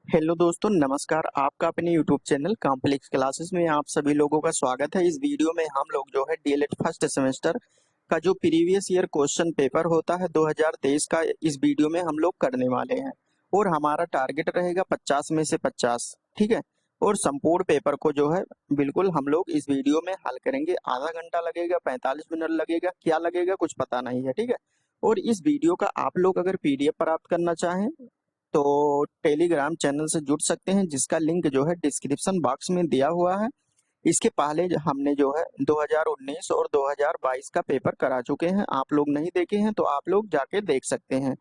Hello दोस्तों, नमस्कार। आपका अपने यूट्यूब चैनल कॉम्प्लेक्स क्लासेस में आप सभी लोगों का स्वागत है। इस वीडियो में हम लोग जो है डीएलएड फर्स्ट सेमेस्टर का जो प्रीवियस ईयर क्वेश्चन पेपर होता है 2023 का, इस वीडियो में हम लोग करने वाले हैं। और हमारा टारगेट रहेगा 50 में से 50। ठीक है। और संपूर्ण पेपर को जो है बिल्कुल हम लोग इस वीडियो में हल करेंगे। आधा घंटा लगेगा, 45 मिनट लगेगा, क्या लगेगा कुछ पता नहीं है। ठीक है। और इस वीडियो का आप लोग अगर पीडीएफ प्राप्त करना चाहें तो टेलीग्राम चैनल से जुड़ सकते हैं, जिसका लिंक जो है डिस्क्रिप्शन बॉक्स में दिया हुआ है। इसके पहले हमने जो है 2019 और 2022 का पेपर करा चुके हैं। आप लोग नहीं देखे हैं तो आप लोग जाके देख सकते हैं।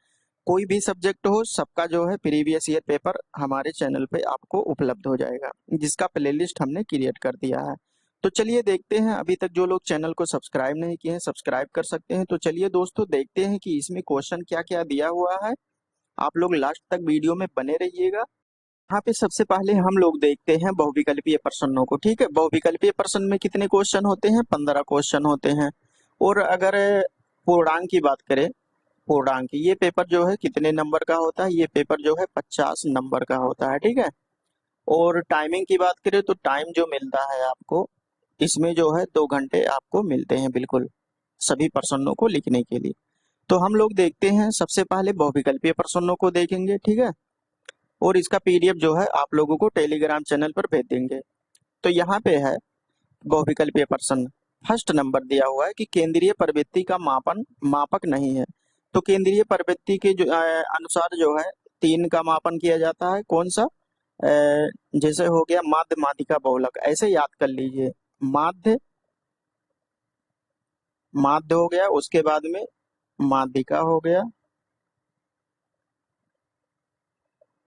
कोई भी सब्जेक्ट हो, सबका जो है प्रीवियस ईयर पेपर हमारे चैनल पे आपको उपलब्ध हो जाएगा, जिसका प्लेलिस्ट हमने क्रिएट कर दिया है। तो चलिए देखते हैं। अभी तक जो लोग चैनल को सब्सक्राइब नहीं किए हैं, सब्सक्राइब कर सकते हैं। तो चलिए दोस्तों देखते हैं कि इसमें क्वेश्चन क्या क्या दिया हुआ है। आप लोग लास्ट तक वीडियो में बने रहिएगा। यहाँ पे सबसे पहले हम लोग देखते हैं बहुविकल्पीय प्रश्नों को। ठीक है। बहुविकल्पीय प्रश्न में कितने क्वेश्चन होते हैं? 15 क्वेश्चन होते हैं। और अगर पूर्णांक की बात करें, पूर्णांक ये पेपर जो है कितने नंबर का होता है? ये पेपर जो है 50 नंबर का होता है। ठीक है। और टाइमिंग की बात करें तो टाइम जो मिलता है आपको, इसमें जो है 2 घंटे आपको मिलते हैं बिल्कुल सभी प्रश्नों को लिखने के लिए। तो हम लोग देखते हैं, सबसे पहले बहुविकल्पीय प्रश्नों को देखेंगे। ठीक है। और इसका पीडीएफ जो है आप लोगों को टेलीग्राम चैनल पर भेज देंगे। तो यहाँ पे है बहुविकल्पीय प्रश्न। फर्स्ट नंबर दिया हुआ है कि केंद्रीय प्रवृत्ति का मापन मापक नहीं है। तो केंद्रीय प्रवृत्ति के जो अनुसार जो है 3 का मापन किया जाता है। कौन सा? जैसे हो गया माध्य, माध्यिका, बहुलक, ऐसे याद कर लीजिए। माध्य, माध्य हो गया, उसके बाद में माध्यिका हो गया,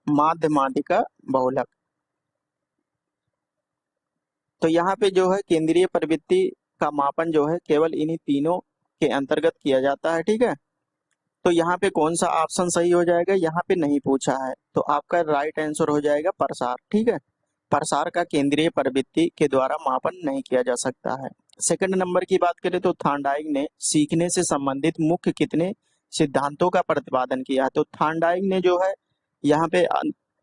माध्य, माध्यिका, बहुलक। तो यहाँ पे जो है केंद्रीय प्रवृत्ति का मापन जो है केवल इन्हीं तीनों के अंतर्गत किया जाता है। ठीक है। तो यहाँ पे कौन सा ऑप्शन सही हो जाएगा? यहाँ पे नहीं पूछा है, तो आपका राइट आंसर हो जाएगा प्रसार। ठीक है। प्रसार का केंद्रीय प्रवृत्ति के द्वारा मापन नहीं किया जा सकता है। सेकंड नंबर की बात करें तो थांडाइक ने सीखने से संबंधित मुख्य कितने सिद्धांतों का प्रतिपादन किया है? तो थांडाइक ने जो है यहाँ पे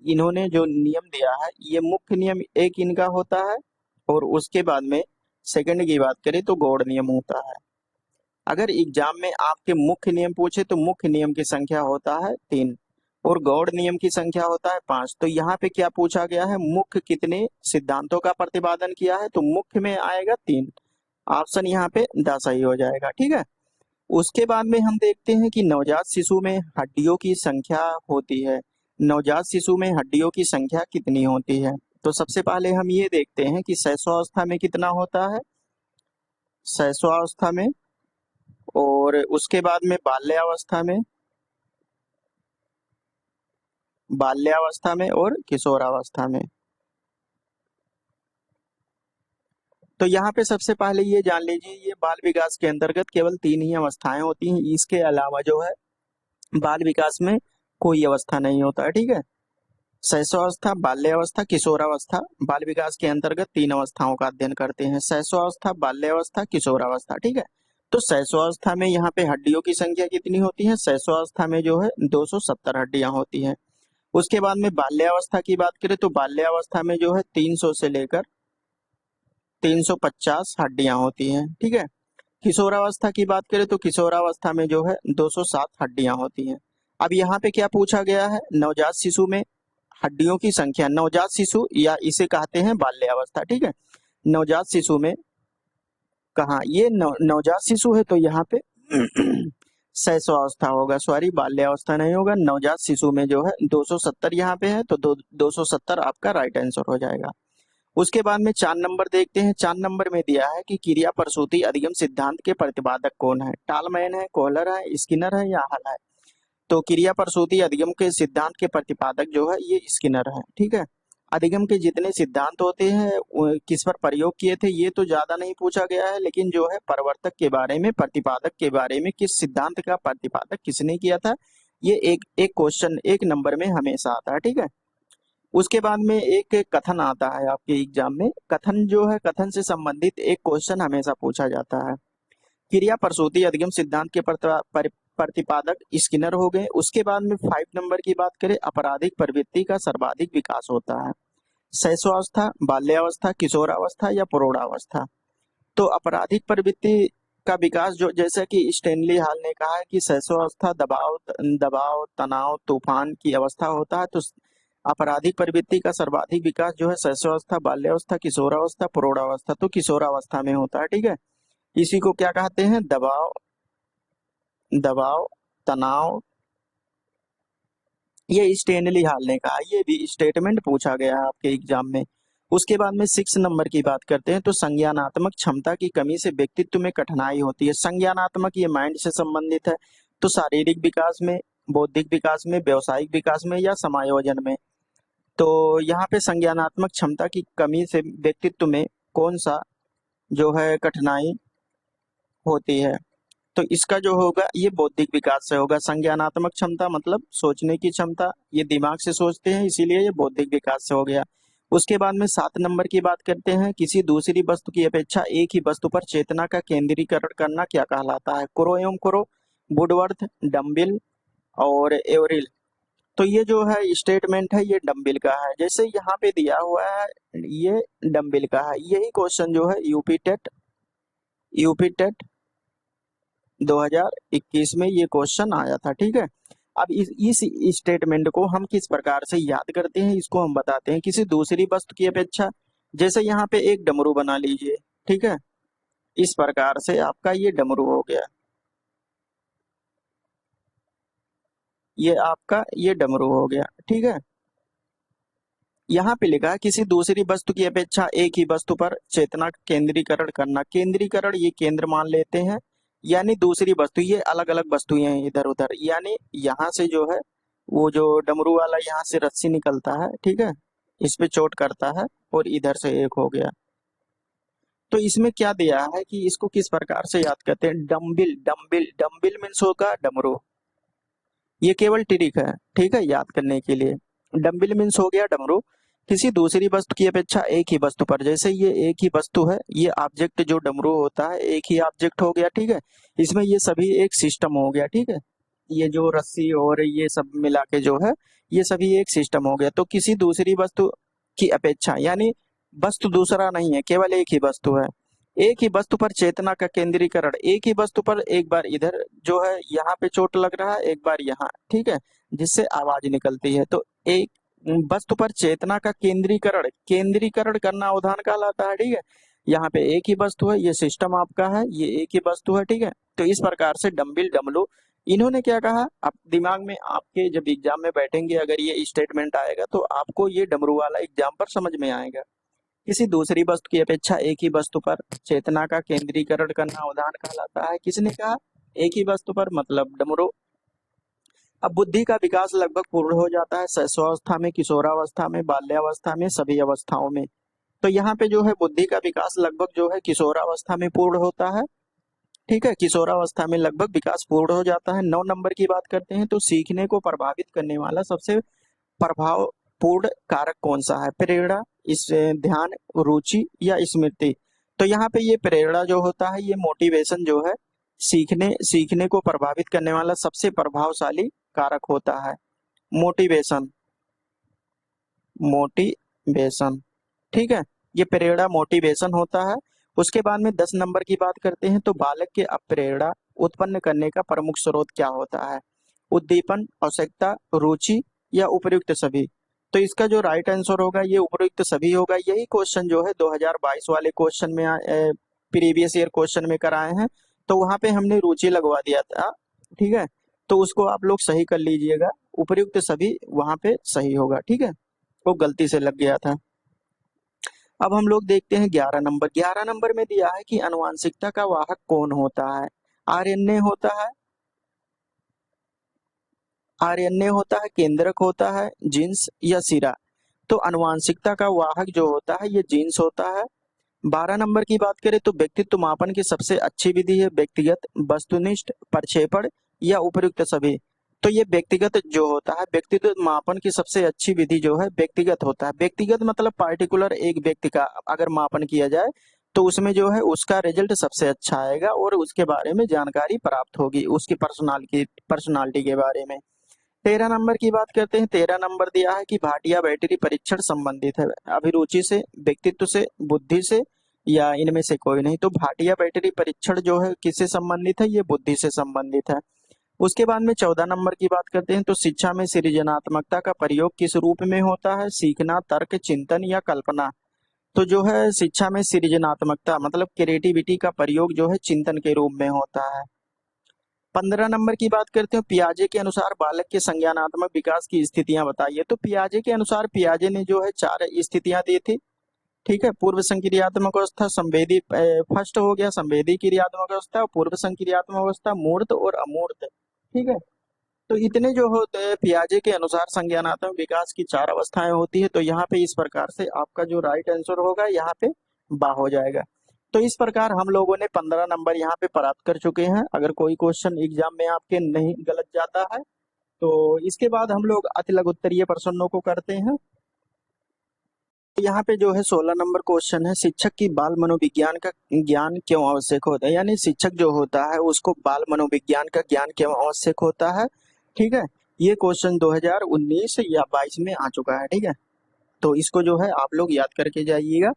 इन्होंने जो नियम दिया है, ये मुख्य नियम एक इनका होता है। और उसके बाद में सेकंड की बात करें तो गौड़ नियम होता है। अगर एग्जाम में आपके मुख्य नियम पूछे तो मुख्य नियम की संख्या होता है 3 और गौड़ नियम की संख्या होता है 5। तो यहाँ पे क्या पूछा गया है? मुख्य कितने सिद्धांतों का प्रतिपादन किया है? तो मुख्य में आएगा 3। ऑप्शन यहाँ पे 10 सही हो जाएगा। ठीक है। उसके बाद में हम देखते हैं कि नवजात शिशु में हड्डियों की संख्या होती है। नवजात शिशु में हड्डियों की संख्या कितनी होती है? तो सबसे पहले हम ये देखते हैं कि शैशवावस्था में कितना होता है, शैशवावस्था में, और उसके बाद में बाल्यावस्था में, बाल्यावस्था में और किशोरावस्था में। तो यहाँ पे सबसे पहले ये जान लीजिए, ये बाल विकास के अंतर्गत केवल 3 ही अवस्थाएं होती हैं। इसके अलावा जो है बाल विकास में कोई अवस्था नहीं होता है। ठीक है। शैशवावस्था, बाल्यावस्था, किशोरावस्था, बाल विकास के अंतर्गत 3 अवस्थाओं का अध्ययन करते हैं। शैशवावस्था, बाल्यावस्था, किशोरावस्था। ठीक है। तो शैशवावस्था में यहाँ पे हड्डियों की संख्या कितनी होती है? शैशवावस्था में जो है 270 हड्डियां होती हैं। उसके बाद में बाल्यावस्था की बात करें तो बाल्यावस्था में जो है 300 से लेकर 350 हड्डियां होती हैं। ठीक है। किशोरावस्था की बात करें तो किशोरावस्था में जो है 207 हड्डियां होती हैं। अब यहाँ पे क्या पूछा गया है? नवजात शिशु में हड्डियों की संख्या, नवजात शिशु या इसे कहते हैं बाल्यावस्था। ठीक है। नवजात शिशु में कहा ये नवजात शिशु है, तो यहाँ पे शैशवावस्था होगा, सॉरी बाल्यावस्था नहीं होगा। नवजात शिशु में जो है 270 यहाँ पे है, तो 270 आपका राइट आंसर हो जाएगा। उसके बाद में 4 नंबर देखते हैं। 4 नंबर में दिया है कि क्रिया प्रसूति अधिगम सिद्धांत के प्रतिपादक कौन है? टालमैन है, कोहलर है, स्किनर है या हल है? तो क्रिया प्रसूति अधिगम के सिद्धांत के प्रतिपादक जो है ये स्किनर है। ठीक है। अधिगम के जितने सिद्धांत होते हैं वो किस पर प्रयोग किए थे ये तो ज्यादा नहीं पूछा गया है, लेकिन जो है प्रवर्तक के बारे में, प्रतिपादक के बारे में, किस सिद्धांत का प्रतिपादक किसने किया था, ये एक एक क्वेश्चन 1 नंबर में हमेशा आता है। ठीक है। उसके बाद में एक कथन आता है आपके एग्जाम में। कथन जो है, कथन से संबंधित एक क्वेश्चन हमेशा पूछा जाता है। क्रिया प्रसूति अधिगम सिद्धांत के प्रतिपादक स्किनर हो गए। उसके बाद में 5 नंबर की बात करें, आपराधिक प्रवृत्ति का सर्वाधिक विकास होता है शैशवावस्था, बाल्यावस्था, किशोरावस्था या प्रौढ़ावस्था। तो आपराधिक प्रवृत्ति का विकास जो, जैसा कि स्टैनली हॉल ने कहा है कि शैशवावस्था दबाव तनाव तूफान की अवस्था होता है। तो आपराधिक प्रवृत्ति का सर्वाधिक विकास जो है शैशवावस्था, बाल्यावस्था, किशोरावस्था, प्रौढ़ावस्था, तो किशोरावस्था में होता है। ठीक है, इसी को क्या कहते हैं, दबाव दबाव तनाव। ये स्टैनली हॉल ने कहा, ये भी स्टेटमेंट पूछा गया है आपके एग्जाम में। उसके बाद में 6 नंबर की बात करते हैं, तो संज्ञानात्मक क्षमता की कमी से व्यक्तित्व में कठिनाई होती है। संज्ञानात्मक ये माइंड से संबंधित है, तो शारीरिक विकास में, बौद्धिक विकास में, व्यवसायिक विकास में या समायोजन में। तो यहाँ पे संज्ञानात्मक क्षमता की कमी से व्यक्तित्व में कौन सा जो है कठिनाई होती है, तो इसका जो होगा ये बौद्धिक विकास से होगा। संज्ञानात्मक क्षमता मतलब सोचने की क्षमता, ये दिमाग से सोचते हैं, इसीलिए ये बौद्धिक विकास से हो गया। उसके बाद में 7 नंबर की बात करते हैं, किसी दूसरी वस्तु की अपेक्षा एक ही वस्तु पर चेतना का केंद्रीकरण करना क्या कहलाता है, क्रो एवं क्रो, वुडवर्थ, डम्बिल और एवरिल। तो ये जो है स्टेटमेंट है ये डम्बिल का है, जैसे यहाँ पे दिया हुआ है ये डम्बिल का है। यही क्वेश्चन जो है यूपी टेट 2021 में ये क्वेश्चन आया था। ठीक है, अब इस स्टेटमेंट को हम किस प्रकार से याद करते हैं, इसको हम बताते हैं। किसी दूसरी वस्तु की अपेक्षा, जैसे यहाँ पे एक डमरू बना लीजिए। ठीक है, इस प्रकार से आपका ये डमरू हो गया, ये आपका ये डमरू हो गया। ठीक है, यहाँ पे लिखा है किसी दूसरी वस्तु की अपेक्षा एक ही वस्तु पर चेतना केंद्रीकरण करना। केंद्रीकरण ये केंद्र मान लेते हैं, यानी दूसरी वस्तु, ये अलग अलग वस्तुएं हैं इधर उधर, यानी यहाँ से जो है वो जो डमरू वाला यहाँ से रस्सी निकलता है। ठीक है, इस पे चोट करता है और इधर से एक हो गया। तो इसमें क्या दिया है कि इसको किस प्रकार से याद करते हैं, डम्बिल डम्बिल डम्बिल मीन्स होगा डमरू, ये केवल ट्रिक है। ठीक है, याद करने के लिए डम्बिल मीन्स हो गया डमरू। किसी दूसरी वस्तु की अपेक्षा एक ही वस्तु पर, जैसे ये एक ही वस्तु है, ये ऑब्जेक्ट जो डमरू होता है एक ही ऑब्जेक्ट हो गया। ठीक है, इसमें ये सभी एक सिस्टम हो गया। ठीक है, ये जो रस्सी और ये सब मिला के जो है ये सभी एक सिस्टम हो गया। तो किसी दूसरी वस्तु की अपेक्षा, यानी वस्तु दूसरा नहीं है, केवल एक ही वस्तु है। एक ही वस्तु पर चेतना का केंद्रीकरण, एक ही वस्तु पर एक बार इधर जो है यहाँ पे चोट लग रहा है, एक बार यहाँ। ठीक है, जिससे आवाज निकलती है। तो एक वस्तु पर चेतना का केंद्रीकरण, केंद्रीकरण करना उदाहरण कहलाता है। ठीक है, यहाँ पे एक ही वस्तु है, ये सिस्टम आपका है, ये एक ही वस्तु है। ठीक है, तो इस प्रकार से डम्बिल डमलू, इन्होंने क्या कहा, आप दिमाग में आपके जब एग्जाम में बैठेंगे अगर ये स्टेटमेंट आएगा तो आपको ये डमरू वाला एग्जाम पर समझ में आएगा। किसी दूसरी वस्तु की अपेक्षा एक ही वस्तु पर चेतना का केंद्रीकरण करना उदाहरण कहलाता है। किसने कहा, एक ही वस्तु पर, मतलब डमरू। अब बुद्धि का विकास लगभग पूर्ण हो जाता है शैशवावस्था में, किशोरावस्था में, बाल्यावस्था में, सभी अवस्थाओं में। तो यहाँ पे जो है बुद्धि का विकास लगभग जो है किशोरावस्था में पूर्ण होता है। ठीक है, किशोरावस्था में लगभग विकास पूर्ण हो जाता है। 9 नंबर की बात करते हैं, तो सीखने को प्रभावित करने वाला सबसे प्रभावपूर्ण कारक कौन सा है, प्रेरणा, इस ध्यान, रुचि या स्मृति। तो यहाँ पे ये प्रेरणा जो होता है, ये मोटिवेशन जो है, सीखने सीखने को प्रभावित करने वाला सबसे प्रभावशाली कारक होता है। Motivation, motivation. ठीक है, ये प्रेरणा मोटिवेशन होता है। उसके बाद में 10 नंबर की बात करते हैं, तो बालक के प्रेरणा उत्पन्न करने का प्रमुख स्रोत क्या होता है, उद्दीपन, आवश्यकता, रुचि या उपयुक्त सभी। तो इसका जो राइट आंसर होगा ये उपयुक्त सभी होगा। यही क्वेश्चन जो है 2022 वाले क्वेश्चन में प्रीवियस ईयर क्वेश्चन में कराए हैं, तो वहां पे हमने रुचि लगवा दिया था। ठीक है, तो उसको आप लोग सही कर लीजिएगा, उपयुक्त सभी वहां पे सही होगा। ठीक है, वो गलती से लग गया था। अब हम लोग देखते हैं 11 नंबर। 11 नंबर में दिया है कि आनुवांशिकता का वाहक कौन होता है, आरएनए होता है, आरएनए होता है, केंद्रक होता है, जीन्स या सिरा। तो आनुवांशिकता का वाहक जो होता है ये जीन्स होता है। 12 नंबर की बात करें तो व्यक्तित्व मापन की सबसे अच्छी विधि है व्यक्तिगत, वस्तुनिष्ठ, प्रक्षेपण या उपयुक्त सभी। तो ये व्यक्तिगत जो होता है, व्यक्तित्व मापन की सबसे अच्छी विधि जो है व्यक्तिगत होता है। व्यक्तिगत मतलब पार्टिकुलर एक व्यक्ति का अगर मापन किया जाए तो उसमें जो है उसका रिजल्ट सबसे अच्छा आएगा और उसके बारे में जानकारी प्राप्त होगी, उसकी पर्सनालिटी के बारे में। 13 नंबर की बात करते हैं। 13 नंबर दिया है कि भाटिया बैटरी परीक्षण संबंधित है अभिरुचि से, व्यक्तित्व से, बुद्धि से, या इनमें से कोई नहीं। तो भाटिया बैटरी परीक्षण जो है किससे संबंधित है, ये बुद्धि से संबंधित है। उसके बाद में 14 नंबर की बात करते हैं। तो शिक्षा में सृजनात्मकता का प्रयोग किस रूप में होता है, सीखना, तर्क, चिंतन या कल्पना। तो जो है शिक्षा में सृजनात्मकता मतलब क्रिएटिविटी का प्रयोग जो है चिंतन के रूप में होता है। 15 नंबर की बात करते हैं। पियाजे के अनुसार बालक के संज्ञानात्मक विकास की स्थितियां बताइए। तो पियाजे के अनुसार पियाजे ने जो है 4 स्थितियां दी थी। ठीक है, पूर्व संक्रियात्मक अवस्था, संवेदी फर्स्ट हो गया संवेदी क्रियात्मक अवस्था, पूर्व संक्रियात्मक अवस्था, मूर्त और अमूर्त। ठीक है, तो इतने जो होते हैं पियाजे के अनुसार संज्ञानात्मक विकास की 4 अवस्थाएं होती है। तो यहाँ पे इस प्रकार से आपका जो राइट आंसर होगा यहाँ पे बा हो जाएगा। तो इस प्रकार हम लोगों ने 15 नंबर यहाँ पे प्राप्त कर चुके हैं। अगर कोई क्वेश्चन एग्जाम में आपके नहीं गलत जाता है तो इसके बाद हम लोग अति लघु उत्तरीय प्रश्नों को करते हैं। तो यहाँ पे जो है 16 नंबर क्वेश्चन है, शिक्षक की बाल मनोविज्ञान का ज्ञान क्यों आवश्यक होता है, यानी शिक्षक जो होता है उसको बाल मनोविज्ञान का ज्ञान क्यों आवश्यक होता है। ठीक है, ये क्वेश्चन 2019 या 22 में आ चुका है। ठीक है, तो इसको जो है आप लोग याद करके जाइएगा।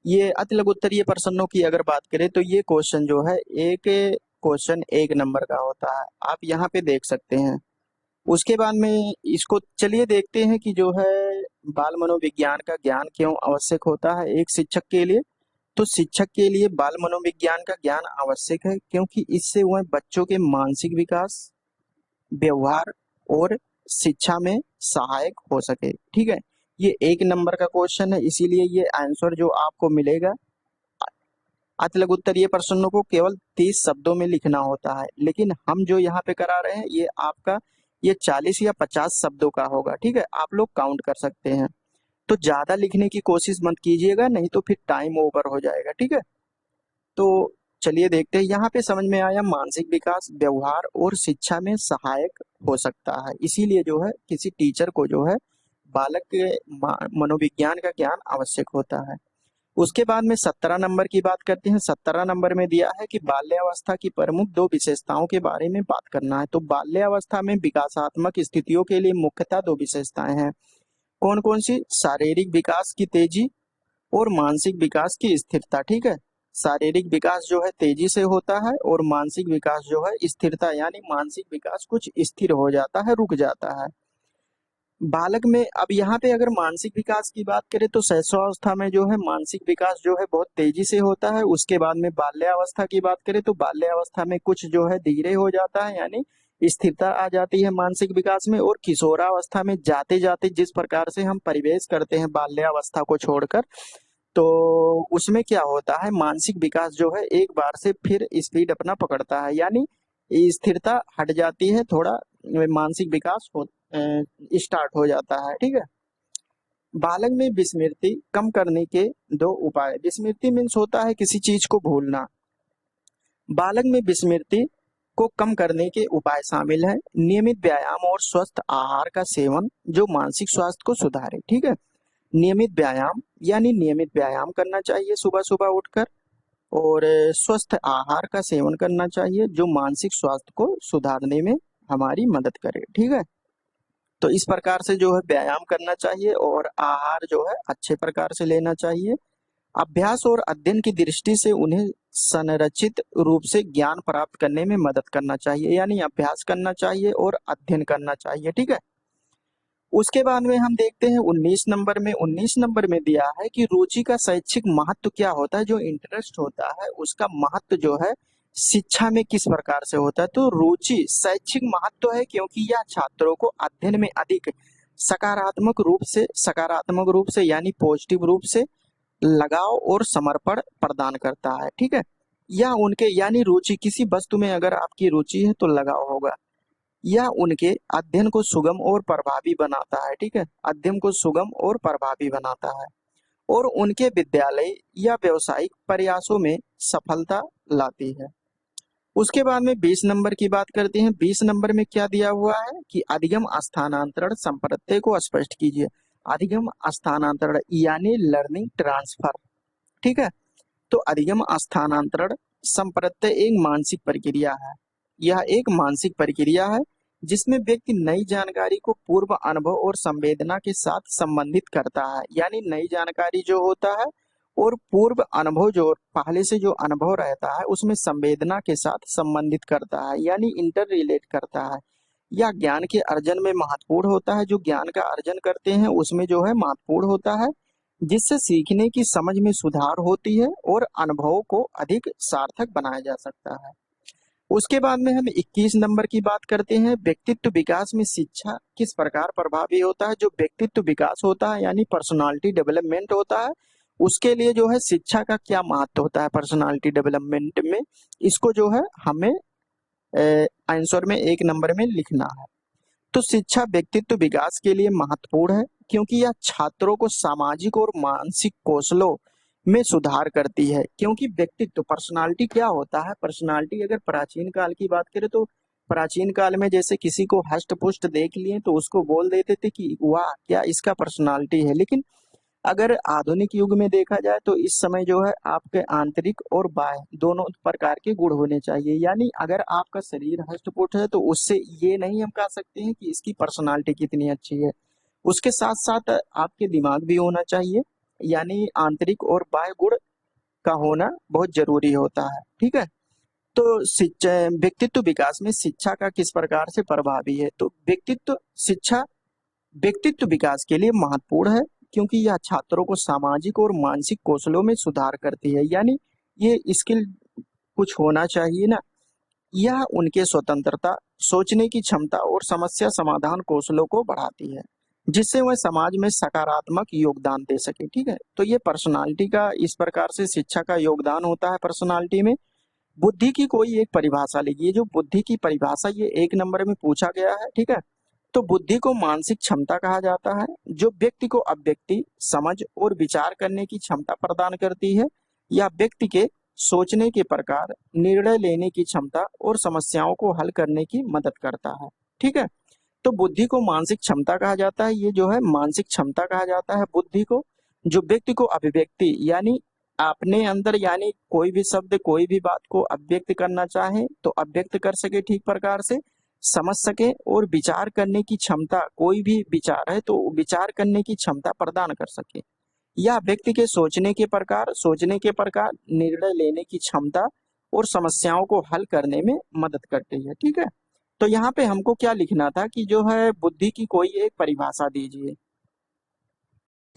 ये अति लघु उत्तरीय प्रश्नों की अगर बात करें तो ये क्वेश्चन जो है एक क्वेश्चन 1 नंबर का होता है, आप यहाँ पे देख सकते हैं। उसके बाद में इसको चलिए देखते हैं कि जो है बाल मनोविज्ञान का ज्ञान क्यों आवश्यक होता है एक शिक्षक के लिए। तो शिक्षक के लिए बाल मनोविज्ञान का ज्ञान आवश्यक है क्योंकि इससे वह बच्चों के मानसिक विकास, व्यवहार और शिक्षा में सहायक हो सके। ठीक है, ये 1 नंबर का क्वेश्चन है, इसीलिए ये आंसर जो आपको मिलेगा अति लघु उत्तरीय प्रश्नों को केवल 30 शब्दों में लिखना होता है, लेकिन हम जो यहाँ पे करा रहे हैं ये आपका ये 40 या 50 शब्दों का होगा। ठीक है, आप लोग काउंट कर सकते हैं। तो ज्यादा लिखने की कोशिश मत कीजिएगा, नहीं तो फिर टाइम ओवर हो जाएगा। ठीक है, तो चलिए देखते हैं। यहाँ पे समझ में आया मानसिक विकास, व्यवहार और शिक्षा में सहायक हो सकता है, इसीलिए जो है किसी टीचर को जो है बालक के मनोविज्ञान का ज्ञान आवश्यक होता है। उसके बाद में 17 नंबर की बात करते हैं। 17 नंबर में दिया है कि बाल्यावस्था की प्रमुख 2 विशेषताओं के बारे में बात करना है। तो बाल्यावस्था में विकासात्मक स्थितियों के लिए मुख्यतः 2 विशेषताएं हैं। कौन कौन सी, शारीरिक विकास की तेजी और मानसिक विकास की स्थिरता। ठीक है, शारीरिक विकास जो है तेजी से होता है और मानसिक विकास जो है स्थिरता, यानी मानसिक विकास कुछ स्थिर हो जाता है, रुक जाता है बालक में। अब यहाँ पे अगर मानसिक विकास की बात करें तो शैशवावस्था में जो है मानसिक विकास जो है बहुत तेजी से होता है। उसके बाद में बाल्यावस्था की बात करें तो बाल्यावस्था में कुछ जो है धीरे हो जाता है, यानी स्थिरता आ जाती है मानसिक विकास में। और किशोरावस्था में जाते जाते जिस प्रकार से हम परिवेश करते हैं बाल्यावस्था को छोड़कर, तो उसमें क्या होता है मानसिक विकास जो है एक बार से फिर स्पीड अपना पकड़ता है, यानी स्थिरता हट जाती है, थोड़ा मानसिक विकास हो स्टार्ट हो जाता है। ठीक है, बालक में विस्मृति कम करने के 2 उपाय। विस्मृति मीन्स होता है किसी चीज को भूलना। बालक में विस्मृति को कम करने के उपाय शामिल है नियमित व्यायाम और स्वस्थ आहार का सेवन जो मानसिक स्वास्थ्य को सुधारे। ठीक है, नियमित व्यायाम यानी नियमित व्यायाम करना चाहिए सुबह सुबह उठकर, और स्वस्थ आहार का सेवन करना चाहिए जो मानसिक स्वास्थ्य को सुधारने में हमारी मदद करे। ठीक है, तो इस प्रकार से जो है व्यायाम करना चाहिए और आहार जो है अच्छे प्रकार से लेना चाहिए। अभ्यास और अध्ययन की दृष्टि से उन्हें संरचित रूप से ज्ञान प्राप्त करने में मदद करना चाहिए, यानी अभ्यास करना चाहिए और अध्ययन करना चाहिए। ठीक है, उसके बाद में हम देखते हैं 19 नंबर में। 19 नंबर में दिया है कि रुचि का शैक्षिक महत्व क्या होता है, जो इंटरेस्ट होता है उसका महत्व जो है शिक्षा में किस प्रकार से होता है। तो रुचि शैक्षिक महत्व है क्योंकि यह छात्रों को अध्ययन में अधिक सकारात्मक रूप से यानी पॉजिटिव रूप से लगाव और समर्पण प्रदान करता है। ठीक है, या उनके यानी रुचि, किसी वस्तु में अगर आपकी रुचि है तो लगाव होगा, या उनके अध्ययन को सुगम और प्रभावी बनाता है। ठीक है, अध्ययन को सुगम और प्रभावी बनाता है और उनके विद्यालय या व्यावसायिक प्रयासों में सफलता लाती है। उसके बाद में 20 नंबर की बात करते हैं। 20 नंबर में क्या दिया हुआ है कि अधिगम स्थानांतरण संप्रत्यय को स्पष्ट कीजिए। अधिगम स्थानांतरण यानी लर्निंग ट्रांसफर। ठीक है, तो अधिगम स्थानांतरण संप्रत्यय एक मानसिक प्रक्रिया है। यह एक मानसिक प्रक्रिया है जिसमें व्यक्ति नई जानकारी को पूर्व अनुभव और संवेदना के साथ संबंधित करता है। यानी नई जानकारी जो होता है और पूर्व अनुभव जो पहले से जो अनुभव रहता है उसमें संवेदना के साथ संबंधित करता है, यानी इंटर रिलेट करता है। यह ज्ञान के अर्जन में महत्वपूर्ण होता है, जो ज्ञान का अर्जन करते हैं उसमें जो है महत्वपूर्ण होता है, जिससे सीखने की समझ में सुधार होती है और अनुभवों को अधिक सार्थक बनाया जा सकता है। उसके बाद में हम 21 नंबर की बात करते हैं, व्यक्तित्व विकास में शिक्षा किस प्रकार प्रभावी होता है। जो व्यक्तित्व विकास होता है यानी पर्सनालिटी डेवलपमेंट होता है, उसके लिए जो है शिक्षा का क्या महत्व होता है पर्सनालिटी डेवलपमेंट में, इसको जो है हमें आंसर में 1 नंबर में लिखना है। तो शिक्षा व्यक्तित्व विकास के लिए महत्वपूर्ण है क्योंकि यह छात्रों को सामाजिक और मानसिक कौशलों में सुधार करती है। क्योंकि व्यक्तित्व पर्सनालिटी क्या होता है, पर्सनालिटी अगर प्राचीन काल की बात करें तो प्राचीन काल में जैसे किसी को हष्ट पुष्ट देख लिए तो उसको बोल देते थे कि वाह क्या इसका पर्सनालिटी है। लेकिन अगर आधुनिक युग में देखा जाए तो इस समय जो है आपके आंतरिक और बाह्य दोनों प्रकार के गुण होने चाहिए। यानी अगर आपका शरीर हष्ट-पुष्ट है तो उससे ये नहीं हम कह सकते हैं कि इसकी पर्सनालिटी कितनी अच्छी है। उसके साथ साथ आपके दिमाग भी होना चाहिए, यानी आंतरिक और बाह्य गुण का होना बहुत जरूरी होता है। ठीक है। तो व्यक्तित्व विकास में शिक्षा का किस प्रकार से प्रभावी है। तो व्यक्तित्व शिक्षा व्यक्तित्व विकास के लिए महत्वपूर्ण है क्योंकि यह छात्रों को सामाजिक और मानसिक कौशलों में सुधार करती है। यानी ये स्किल कुछ होना चाहिए ना, यह उनके स्वतंत्रता, सोचने की क्षमता और समस्या समाधान कौशलों को बढ़ाती है, जिससे वह समाज में सकारात्मक योगदान दे सके। ठीक है। तो ये पर्सनालिटी का इस प्रकार से शिक्षा का योगदान होता है पर्सनालिटी में। बुद्धि की कोई एक परिभाषा लिखिए। जो बुद्धि की परिभाषा ये 1 नंबर में पूछा गया है। ठीक है। तो बुद्धि को मानसिक क्षमता कहा जाता है जो व्यक्ति को अभिव्यक्ति, समझ और विचार करने की क्षमता प्रदान करती है। या व्यक्ति के सोचने के प्रकार, निर्णय लेने की क्षमता और समस्याओं को हल करने की मदद करता है। ठीक है। तो बुद्धि को मानसिक क्षमता कहा जाता है। ये जो है मानसिक क्षमता कहा जाता है बुद्धि को, जो व्यक्ति को अभिव्यक्ति यानी अपने अंदर यानी कोई भी शब्द कोई भी बात को अभिव्यक्त करना चाहे तो अभिव्यक्त कर सके ठीक प्रकार से, समझ सके और विचार करने की क्षमता, कोई भी विचार है तो विचार करने की क्षमता प्रदान कर सके। या व्यक्ति के सोचने के प्रकार, निर्णय लेने की क्षमता और समस्याओं को हल करने में मदद करती है। ठीक है। तो यहाँ पे हमको क्या लिखना था कि जो है बुद्धि की कोई एक परिभाषा दीजिए।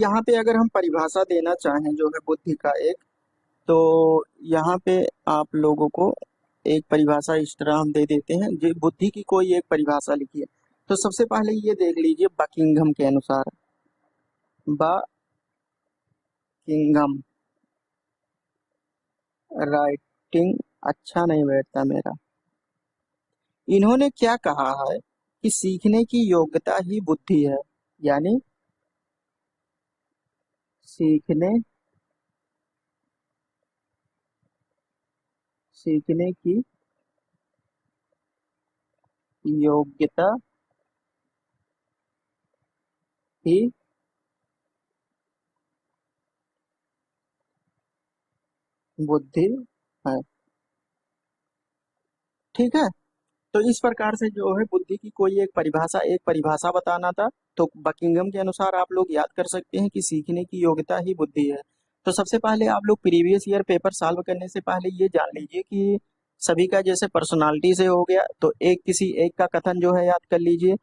यहाँ पे अगर हम परिभाषा देना चाहें जो है बुद्धि का एक, तो यहाँ पे आप लोगों को एक परिभाषा इस तरह हम दे देते हैं। जो बुद्धि की कोई एक परिभाषा लिखिए। तो सबसे पहले ये देख लीजिए बकिंघम के अनुसार, बकिंघम राइटिंग अच्छा नहीं बैठता मेरा। इन्होंने क्या कहा है कि सीखने की योग्यता ही बुद्धि है। यानी सीखने सीखने की योग्यता ही बुद्धि है। ठीक है। तो इस प्रकार से जो है बुद्धि की कोई एक परिभाषा बताना था। तो बकिंघम के अनुसार आप लोग याद कर सकते हैं कि सीखने की योग्यता ही बुद्धि है। तो सबसे पहले आप लोग प्रीवियस ईयर पेपर सॉल्व करने से पहले ये जान लीजिए कि सभी का जैसे पर्सनालिटी से हो गया तो एक किसी एक का कथन जो है याद कर लीजिए।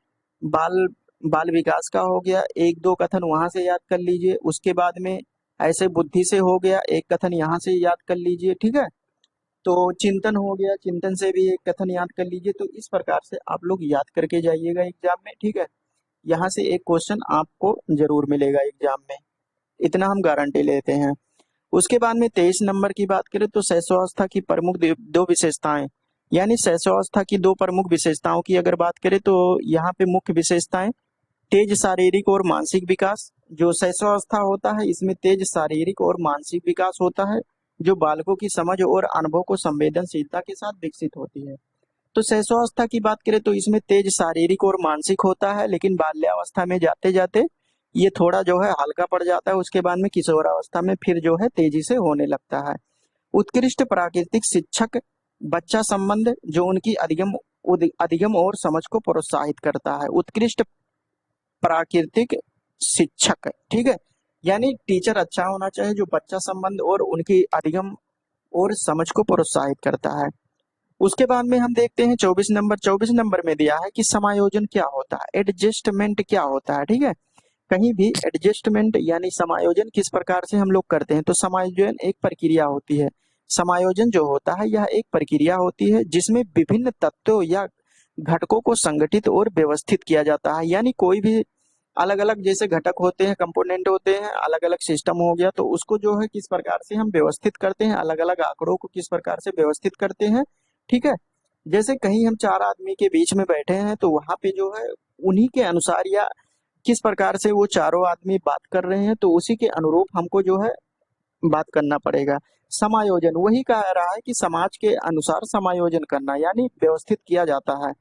बाल बाल विकास का हो गया, एक दो कथन वहां से याद कर लीजिए। उसके बाद में ऐसे बुद्धि से हो गया, एक कथन यहाँ से याद कर लीजिए। ठीक है। तो चिंतन हो गया, चिंतन से भी एक कथन याद कर लीजिए। तो इस प्रकार से आप लोग याद करके जाइएगा एग्जाम में। ठीक है। यहाँ से एक क्वेश्चन आपको जरूर मिलेगा एग्जाम में, इतना हम गारंटी लेते हैं। उसके बाद में 23 नंबर की बात करें तो शैशवावस्था की प्रमुख दो विशेषताएं, यानी शैशवावस्था की दो प्रमुख विशेषताओं की अगर बात करें तो यहाँ पे मुख्य विशेषताएं तेज शारीरिक और मानसिक विकास। जो शैशवावस्था होता है इसमें तेज शारीरिक और मानसिक विकास होता है, जो बालकों की समझ और अनुभव को संवेदनशीलता के साथ विकसित होती है। तो शैशवावस्था की बात करें तो इसमें तेज शारीरिक और मानसिक होता है, लेकिन बाल्यावस्था में जाते जाते ये थोड़ा जो है हल्का पड़ जाता है। उसके बाद में किशोरावस्था में फिर जो है तेजी से होने लगता है। उत्कृष्ट प्राकृतिक शिक्षक बच्चा संबंध जो उनकी अधिगम और समझ को प्रोत्साहित करता है। उत्कृष्ट प्राकृतिक शिक्षक, ठीक है, यानी टीचर अच्छा होना चाहिए जो बच्चा संबंध और उनकी अधिगम और समझ को प्रोत्साहित करता है। उसके बाद में हम देखते हैं 24 नंबर में दिया है कि समायोजन क्या होता है, एडजस्टमेंट क्या होता है। ठीक है, कहीं भी एडजस्टमेंट यानी समायोजन किस प्रकार से हम लोग करते हैं, तो समायोजन एक प्रक्रिया होती है। समायोजन जो होता है यह एक प्रक्रिया होती है जिसमें विभिन्न तत्वों या घटकों को संगठित और व्यवस्थित किया जाता है। यानी कोई भी अलग अलग जैसे घटक होते हैं, कंपोनेंट होते हैं, अलग अलग सिस्टम हो गया, तो उसको जो है किस प्रकार से हम व्यवस्थित करते हैं, अलग अलग आंकड़ों को किस प्रकार से व्यवस्थित करते हैं। ठीक है, जैसे कहीं हम चार आदमी के बीच में बैठे हैं तो वहां पे जो है उन्हीं के अनुसार या किस प्रकार से वो चारों आदमी बात कर रहे हैं तो उसी के अनुरूप हमको जो है बात करना पड़ेगा। समायोजन वही कह रहा है कि समाज के अनुसार समायोजन करना यानी व्यवस्थित किया जाता है।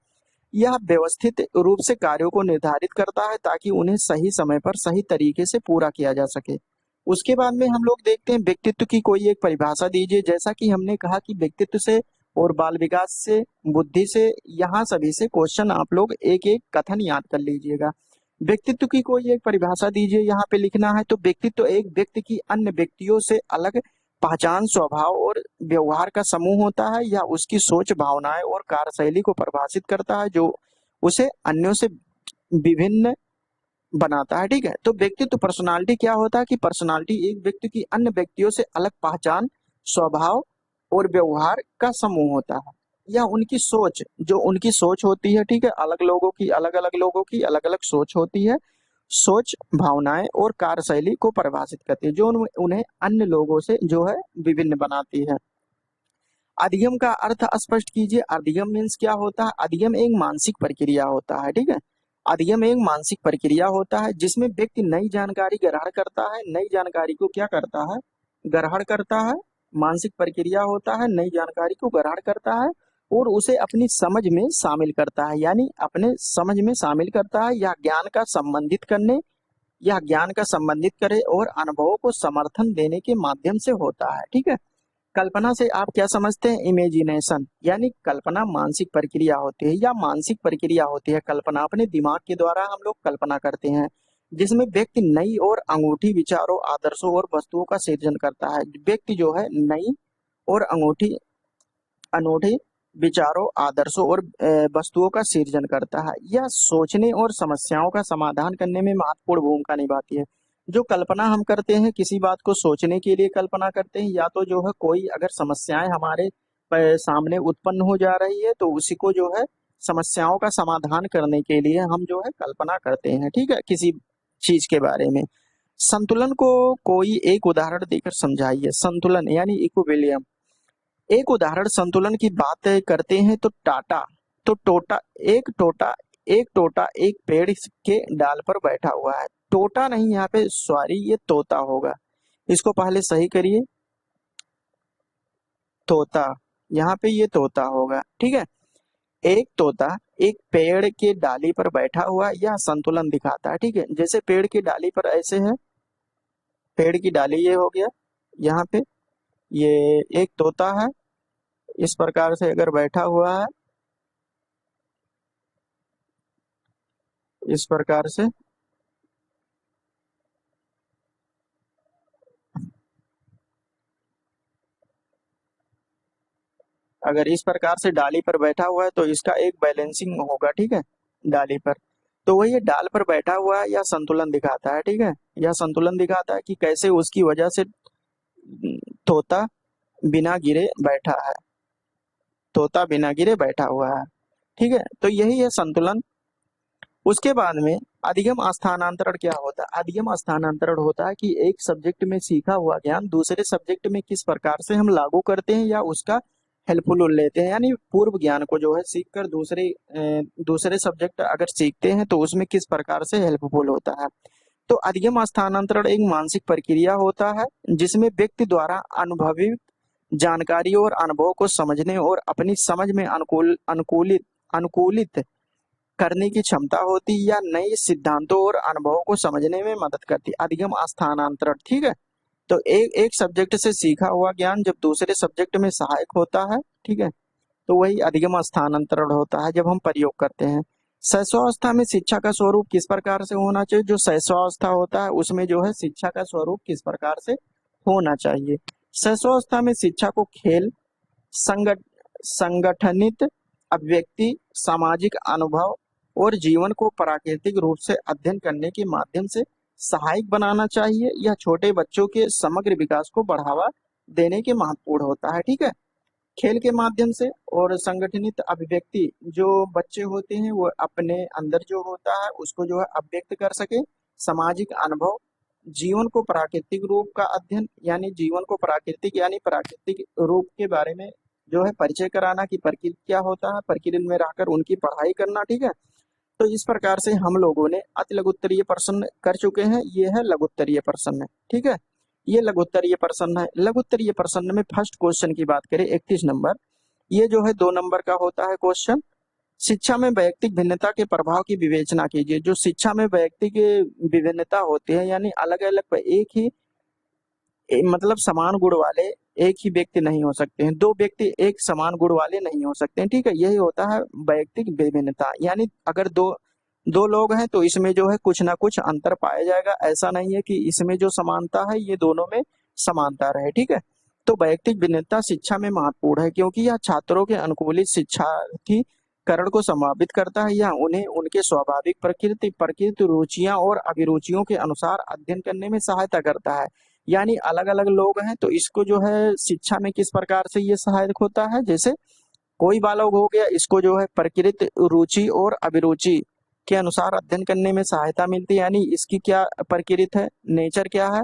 यह व्यवस्थित रूप से कार्यों को निर्धारित करता है ताकि उन्हें सही समय पर सही तरीके से पूरा किया जा सके। उसके बाद में हम लोग देखते हैं व्यक्तित्व की कोई एक परिभाषा दीजिए। जैसा कि हमने कहा कि व्यक्तित्व से और बाल विकास से, बुद्धि से, यहाँ सभी से क्वेश्चन आप लोग एक एक कथन याद कर लीजिएगा। व्यक्तित्व की कोई एक परिभाषा दीजिए, यहाँ पे लिखना है। तो व्यक्तित्व एक व्यक्ति की अन्य व्यक्तियों से अलग पहचान, स्वभाव और व्यवहार का समूह होता है। या उसकी सोच, भावनाएं और कार्यशैली को परिभाषित करता है जो उसे अन्यों से विभिन्न बनाता है। ठीक है, तो व्यक्तित्व पर्सनालिटी क्या होता है कि पर्सनालिटी एक व्यक्ति की अन्य व्यक्तियों से अलग पहचान, स्वभाव और व्यवहार का समूह होता है। या उनकी सोच, जो उनकी सोच होती है, ठीक है, अलग अलग लोगों की अलग अलग सोच होती है। सोच, भावनाएं और कार्यशैली को परिभाषित करती है जो उन्हें अन्य लोगों से जो है विभिन्न बनाती है। अधिगम का अर्थ स्पष्ट कीजिए। अधिगम मीन्स क्या होता है? अधिगम एक मानसिक प्रक्रिया होता है। ठीक है, अधिगम एक मानसिक प्रक्रिया होता है जिसमें व्यक्ति नई जानकारी ग्रहण करता है। नई जानकारी को क्या करता है? ग्रहण करता है। मानसिक प्रक्रिया होता है, नई जानकारी को ग्रहण करता है और उसे अपनी समझ में शामिल करता है। यानी अपने समझ में शामिल करता है या ज्ञान का संबंधित करे और अनुभवों को समर्थन देने के माध्यम से होता है। ठीक है, कल्पना से आप क्या समझते हैं? इमेजिनेशन यानी कल्पना मानसिक प्रक्रिया होती है या मानसिक प्रक्रिया होती है कल्पना। अपने दिमाग के द्वारा हम लोग कल्पना करते हैं जिसमें व्यक्ति नई और अनूठी विचारों, आदर्शों और वस्तुओं का सृजन करता है। व्यक्ति जो है नई और अनूठी विचारों, आदर्शों और वस्तुओं का सृजन करता है। यह सोचने और समस्याओं का समाधान करने में महत्वपूर्ण भूमिका निभाती है। जो कल्पना हम करते हैं, किसी बात को सोचने के लिए कल्पना करते हैं, या तो जो है कोई अगर समस्याएं हमारे सामने उत्पन्न हो जा रही है तो उसी को जो है समस्याओं का समाधान करने के लिए हम जो है कल्पना करते हैं। ठीक है, किसी चीज के बारे में। संतुलन को कोई एक उदाहरण देकर समझाइए। संतुलन यानी इक्विलिब्रियम। एक उदाहरण संतुलन की बात करते हैं तो तो टोटा एक टोटा एक टोटा एक पेड़ के डाल पर बैठा हुआ है। टोटा नहीं, यहाँ पे सॉरी, ये तोता होगा। इसको पहले सही करिए, तोता, यहाँ पे ये तोता होगा। ठीक है, एक तोता एक पेड़ के डाली पर बैठा हुआ, यह संतुलन दिखाता है। ठीक है, जैसे पेड़ की डाली पर ऐसे है, पेड़ की डाली ये हो गया, यहाँ पे ये एक तोता है, इस प्रकार से अगर बैठा हुआ है, इस प्रकार से, अगर इस प्रकार से डाली पर बैठा हुआ है तो इसका एक बैलेंसिंग होगा। ठीक है, डाली पर, तो वही ये डाल पर बैठा हुआ है, यह संतुलन दिखाता है। ठीक है, यह संतुलन दिखाता है कि कैसे उसकी वजह से तोता बिना गिरे बैठा है, तोता बिना गिरे बैठा हुआ है। ठीक है, तो यही है संतुलन। उसके बाद में अधिगम स्थानांतरण क्या होता है? अधिगम स्थानांतरण होता है कि एक सब्जेक्ट में सीखा हुआ ज्ञान दूसरे सब्जेक्ट में किस प्रकार से हम लागू करते हैं या उसका हेल्पफुल लेते हैं। यानी पूर्व ज्ञान को जो है सीख कर दूसरे सब्जेक्ट अगर सीखते हैं तो उसमें किस प्रकार से हेल्पफुल होता है। तो अधिगम स्थानांतरण एक मानसिक प्रक्रिया होता है जिसमें व्यक्ति द्वारा अनुभवी जानकारी और अनुभव को समझने और अपनी समझ में अनुकूलित करने की क्षमता होती या नए सिद्धांतों और अनुभवों को समझने में मदद करती। अधिगम स्थानांतरण, ठीक है, तो एक एक सब्जेक्ट से सीखा हुआ ज्ञान जब दूसरे सब्जेक्ट में सहायक होता है, ठीक है, तो वही अधिगम स्थानांतरण होता है जब हम प्रयोग करते हैं। शैशवावस्था में शिक्षा का स्वरूप किस प्रकार से होना चाहिए? जो शैशवावस्था होता है उसमें जो है शिक्षा का स्वरूप किस प्रकार से होना चाहिए? शैशवावस्था में शिक्षा को खेल, संगठ संगठनित अभिव्यक्ति, सामाजिक अनुभव और जीवन को प्राकृतिक रूप से अध्ययन करने के माध्यम से सहायक बनाना चाहिए। यह छोटे बच्चों के समग्र विकास को बढ़ावा देने के महत्वपूर्ण होता है, ठीक है। खेल के माध्यम से और संगठनित अभिव्यक्ति, जो बच्चे होते हैं वो अपने अंदर जो होता है उसको जो है अभिव्यक्त कर सके। सामाजिक अनुभव, जीवन को प्राकृतिक रूप का अध्ययन, यानी जीवन को प्राकृतिक यानी प्राकृतिक रूप के बारे में जो है परिचय कराना कि प्रकृति क्या होता है, प्रकृति में रहकर उनकी पढ़ाई करना, ठीक है। तो इस प्रकार से हम लोगों ने अति लघुत्तरीय प्रश्न कर चुके हैं। ये है लघुत्तरीय प्रश्न, ठीक है। ये लघुत्तरीय प्रश्न है। लघुत्तरीय प्रश्न में फर्स्ट क्वेश्चन की बात करें 31 नंबर, ये जो है 2 नंबर का होता है क्वेश्चन। शिक्षा में वैयक्तिक भिन्नता के प्रभाव की विवेचना कीजिए। जो शिक्षा में वैयक्तिक विभिन्नता होती है, यानी अलग अलग एक ही मतलब समान गुण वाले एक ही व्यक्ति नहीं हो सकते हैं, 2 व्यक्ति एक समान गुण वाले नहीं हो सकते हैं, ठीक है। यही होता है वैयक्तिक विभिन्नता, यानी अगर दो दो लोग हैं तो इसमें जो है कुछ ना कुछ अंतर पाया जाएगा। ऐसा नहीं है कि इसमें जो समानता है ये दोनों में समानता रहे, ठीक है। तो वैयक्तिक भिन्नता शिक्षा में महत्वपूर्ण है क्योंकि यह छात्रों के अनुकूलित शिक्षार्थी करण को संभावित करता है या उन्हें उनके स्वाभाविक प्रकृति रुचियां और अभिरुचियों के अनुसार अध्ययन करने में सहायता करता है। यानी अलग अलग लोग हैं तो इसको जो है शिक्षा में किस प्रकार से ये सहायक होता है, जैसे कोई बालक हो गया, इसको जो है प्रकृति रुचि और अभिरुचि के अनुसार अध्ययन करने में सहायता मिलती है, यानी इसकी क्या प्रकृति है, नेचर क्या है,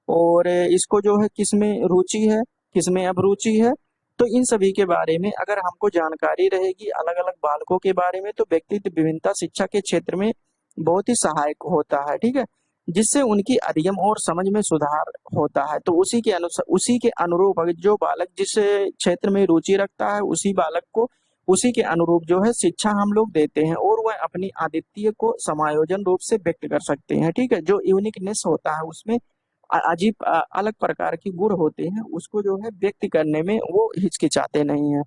और इसको जो है किसमें रुचि है, किसमें अभिरुचि है। तो इन सभी के बारे में अगर हमको जानकारी रहेगी अलग अलग बालकों के बारे में तो व्यक्तित्व विभिन्नता शिक्षा के क्षेत्र में बहुत ही सहायक होता है, ठीक है, जिससे उनकी अधिगम और समझ में सुधार होता है। तो उसी के अनुसार उसी के अनुरूप अगर जो बालक जिस क्षेत्र में रुचि रखता है उसी बालक को उसी के अनुरूप जो है शिक्षा हम लोग देते हैं और वह अपनी अद्वितीय को समायोजन रूप से व्यक्त कर सकते हैं, ठीक है। जो यूनिकनेस होता है उसमें अजीब अलग प्रकार के गुण होते हैं, उसको जो है व्यक्त करने में वो हिचकिचाते नहीं है।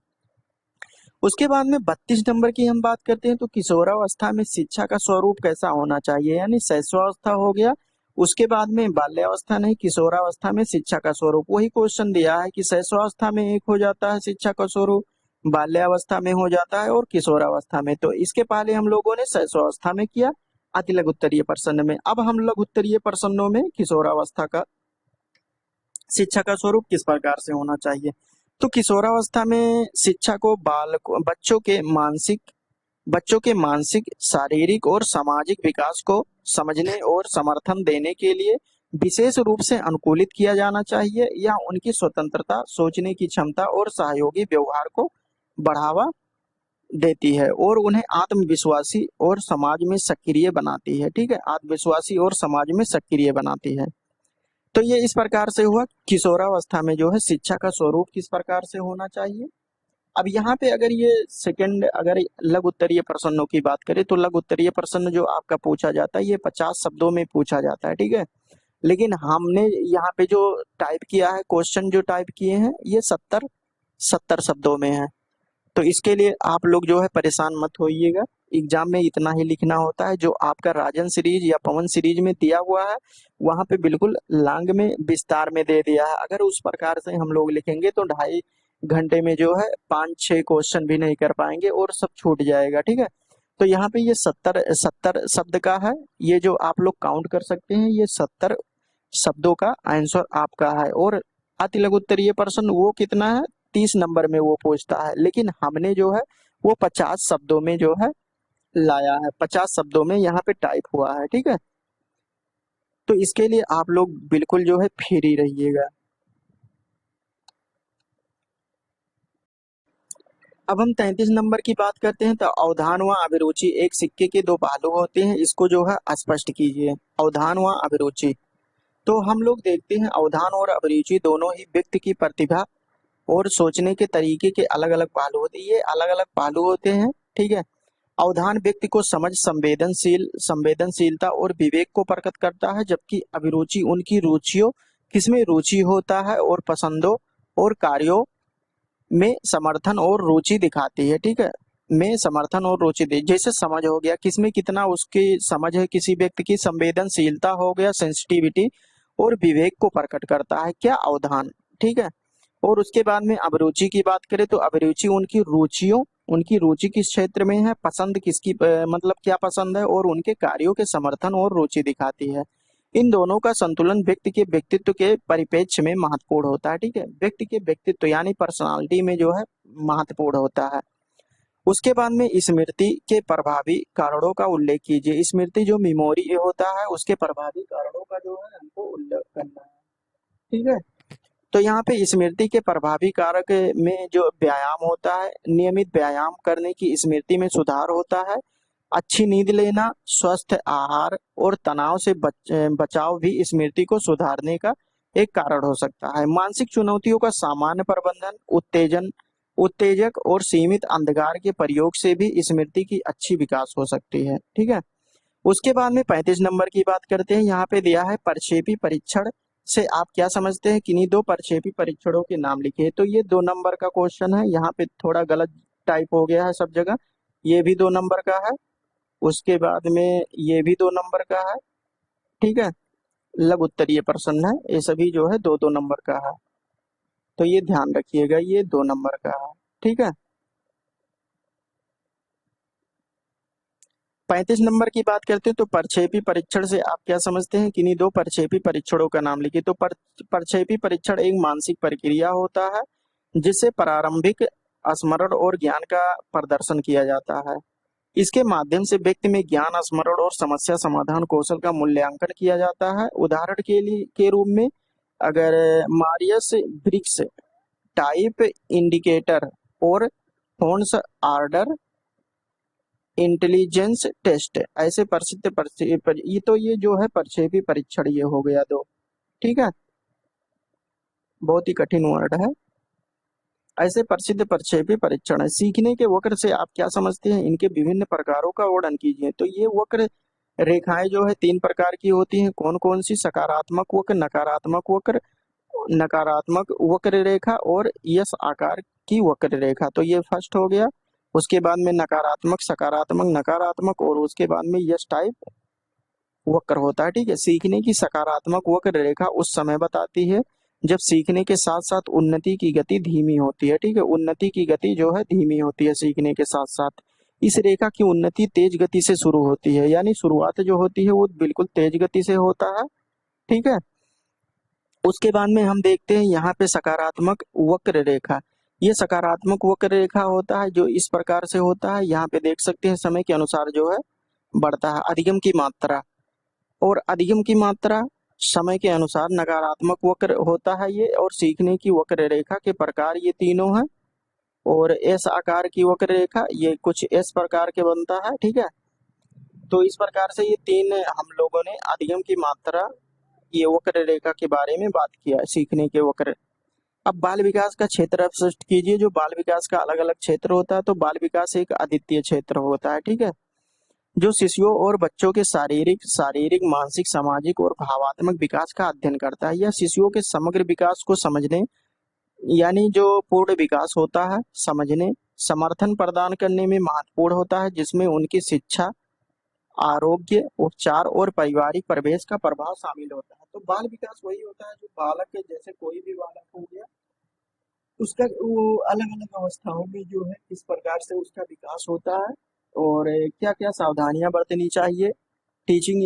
उसके बाद में 32 नंबर की हम बात करते हैं तो किशोरावस्था में शिक्षा का स्वरूप कैसा होना चाहिए, यानी शैशवावस्था हो गया। उसके बाद में बाल्यावस्था नहीं, किशोरावस्था में शिक्षा का स्वरूप। वही क्वेश्चन दिया है कि शैशवावस्था में एक हो जाता है शिक्षा का स्वरूप, बाल्यावस्था में हो जाता है और किशोरावस्था में। तो इसके पहले हम लोगों ने शैशवावस्था में किया अति लघु उत्तरीय प्रश्न में। अब हम लघु उत्तरीय प्रश्नों में किशोरावस्था का शिक्षा का स्वरूप किस प्रकार से होना चाहिए। तो किशोरावस्था में शिक्षा को बच्चों के मानसिक, शारीरिक और सामाजिक विकास को समझने और समर्थन देने के लिए विशेष रूप से अनुकूलित किया जाना चाहिए या उनकी स्वतंत्रता, सोचने की क्षमता और सहयोगी व्यवहार को बढ़ावा देती है और उन्हें आत्मविश्वासी और समाज में सक्रिय बनाती है, ठीक है, आत्मविश्वासी और समाज में सक्रिय बनाती है। तो ये इस प्रकार से हुआ किशोरावस्था में जो है शिक्षा का स्वरूप किस प्रकार से होना चाहिए। अब यहाँ पे अगर ये सेकंड अगर लघु उत्तरीय प्रश्नों की बात करें तो लघु उत्तरीय प्रश्न जो आपका पूछा जाता है ये 50 शब्दों में पूछा जाता है, ठीक है। लेकिन हमने यहाँ पे जो टाइप किया है क्वेश्चन जो टाइप किए हैं ये 70 शब्दों में है। तो इसके लिए आप लोग जो है परेशान मत होइएगा, एग्जाम में इतना ही लिखना होता है। जो आपका राजन सीरीज या पवन सीरीज में दिया हुआ है वहां पे बिल्कुल लांग में विस्तार में दे दिया है। अगर उस प्रकार से हम लोग लिखेंगे तो 2.5 घंटे में जो है 5-6 क्वेश्चन भी नहीं कर पाएंगे और सब छूट जाएगा, ठीक है। तो यहाँ पे ये 70 शब्द का है, ये जो आप लोग काउंट कर सकते हैं ये 70 शब्दों का आंसर आपका है। और अति लघु उत्तरीय प्रश्न वो कितना है, 30 नंबर में वो पूछता है, लेकिन हमने जो है वो 50 शब्दों में जो है लाया है, 50 शब्दों में यहाँ पे टाइप हुआ है, ठीक है। तो इसके लिए आप लोग बिल्कुल जो है फ्री रहिएगा। अब हम 33 नंबर की बात करते हैं तो अवधान व अभिरुचि एक सिक्के के 2 पहलू होते हैं, इसको जो है स्पष्ट कीजिए। अवधान व अभिरुचि, तो हम लोग देखते हैं अवधान और अभिरुचि दोनों ही व्यक्ति की प्रतिभा और सोचने के तरीके के अलग अलग पहलू होते हैं, ये अलग अलग पहलू होते हैं, ठीक है। अवधान व्यक्ति को समझ, संवेदनशीलता और विवेक को प्रकट करता है, जबकि अभिरुचि उनकी रुचियों, किसमें रुचि होता है और पसंदों और कार्यों में समर्थन और रुचि दिखाती है, ठीक है। में समर्थन और रुचि दे, जैसे समझ हो गया, किसमें कितना उसकी समझ है, किसी व्यक्ति की संवेदनशीलता हो गया, सेंसिटिविटी और विवेक को प्रकट करता है, क्या अवधान, ठीक है। और उसके बाद में अभिरुचि की बात करें तो अभिरुचि उनकी रुचि किस क्षेत्र में है, पसंद किसकी मतलब क्या पसंद है, और उनके कार्यों के समर्थन और रुचि दिखाती है। इन दोनों का संतुलन व्यक्ति के व्यक्तित्व के परिप्रेक्ष्य में महत्वपूर्ण होता है, ठीक है। व्यक्ति के व्यक्तित्व यानी पर्सनालिटी में जो है महत्वपूर्ण होता है। उसके बाद में स्मृति के प्रभावी कारणों का उल्लेख कीजिए। स्मृति जो मेमोरी होता है उसके प्रभावी कारणों का जो है हमको उल्लेख करना है, ठीक है। तो यहाँ पे स्मृति के प्रभावी कारक में जो व्यायाम होता है, नियमित व्यायाम करने की स्मृति में सुधार होता है। अच्छी नींद लेना, स्वस्थ आहार और तनाव से बचाव भी स्मृति को सुधारने का एक कारण हो सकता है। मानसिक चुनौतियों का सामान्य प्रबंधन, उत्तेजक और सीमित अंधकार के प्रयोग से भी स्मृति की अच्छी विकास हो सकती है, ठीक है। उसके बाद में 35 नंबर की बात करते हैं। यहाँ पे दिया है प्रक्षेपी परीक्षण से आप क्या समझते हैं, किन्हीं दो प्रक्षेपी परीक्षणों के नाम लिखिए। तो ये 2 नंबर का क्वेश्चन है, यहाँ पे थोड़ा गलत टाइप हो गया है सब जगह। ये भी 2 नंबर का है, उसके बाद में ये भी 2 नंबर का है, ठीक है। लघु उत्तरीय प्रश्न है, ये सभी जो है 2-2 नंबर का है, तो ये ध्यान रखिएगा, ये 2 नंबर का है, ठीक है। 35 नंबर की बात करते हैं तो प्रक्षेपी परीक्षण से आप क्या समझते हैं, किन्हीं दो प्रक्षेपी परीक्षणों का नाम लिखिए। तो प्रक्षेपी परीक्षण एक मानसिक प्रक्रिया होता है जिससे प्रारंभिक स्मरण और ज्ञान का प्रदर्शन किया जाता है। इसके माध्यम से व्यक्ति में ज्ञान स्मरण और समस्या समाधान कौशल का मूल्यांकन किया जाता है। उदाहरण के रूप में अगर मारियस ब्रिक्स टाइप इंडिकेटर और फोन्स आर्डर इंटेलिजेंस टेस्ट ऐसे ये तो ये जो है प्रक्षेपी परीक्षण ये हो गया 2, ठीक है। बहुत ही कठिन वर्ड है। ऐसे प्रसिद्ध प्रक्षेपी परीक्षण है। सीखने के वक्र से आप क्या समझते हैं, इनके विभिन्न प्रकारों का वर्णन कीजिए। तो ये वक्र रेखाएं जो है 3 प्रकार की होती हैं, कौन कौन सी, सकारात्मक वक्र, नकारात्मक वक्र, नकारात्मक वक्र रेखा और यस आकार की वक्र रेखा। तो ये फर्स्ट हो गया। उसके बाद में नकारात्मक, सकारात्मक, नकारात्मक और उसके बाद में यस टाइप वक्र होता है, ठीक है। सीखने की सकारात्मक वक्र रेखा उस समय बताती है जब सीखने के साथ साथ उन्नति की गति धीमी होती है, ठीक है। उन्नति की गति जो है धीमी होती है सीखने के साथ साथ। इस रेखा की उन्नति तेज गति से शुरू होती है, यानी शुरुआत जो होती है वो बिल्कुल तेज गति से होता है, ठीक है। उसके बाद में हम देखते हैं यहाँ पे सकारात्मक वक्र रेखा। ये सकारात्मक वक्र रेखा होता है जो इस प्रकार से होता है, यहाँ पे देख सकते हैं समय के अनुसार जो है बढ़ता है। अधिगम की मात्रा और अधिगम की मात्रा समय के अनुसार नकारात्मक वक्र होता है ये, और सीखने की वक्र रेखा के प्रकार ये तीनों हैं। और एस आकार की वक्र रेखा ये कुछ एस प्रकार के बनता है, ठीक है। तो इस प्रकार से ये 3 हम लोगों ने अधिगम की मात्रा ये वक्र रेखा के बारे में बात किया है, सीखने के वक्र। अब बाल विकास का क्षेत्र अब स्पष्ट कीजिए। जो बाल विकास का अलग अलग क्षेत्र होता है, तो बाल विकास एक अद्वितीय क्षेत्र होता है, ठीक है, जो शिशुओं और बच्चों के शारीरिक, मानसिक, सामाजिक और भावात्मक विकास का अध्ययन करता है। यह शिशुओं के समग्र विकास को समझने यानी जो पूर्ण विकास होता है समझने, समर्थन प्रदान करने में महत्वपूर्ण होता है, जिसमें उनकी शिक्षा, आरोग्य, उपचार और पारिवारिक परिवेश का प्रभाव शामिल होता है। तो बाल विकास वही होता है जो बालक के जैसे कोई भी बालक हो गया, उसका वो अलग अलग अवस्थाओं में जो है किस प्रकार से उसका विकास होता है और क्या क्या सावधानियां बरतनी चाहिए, टीचिंग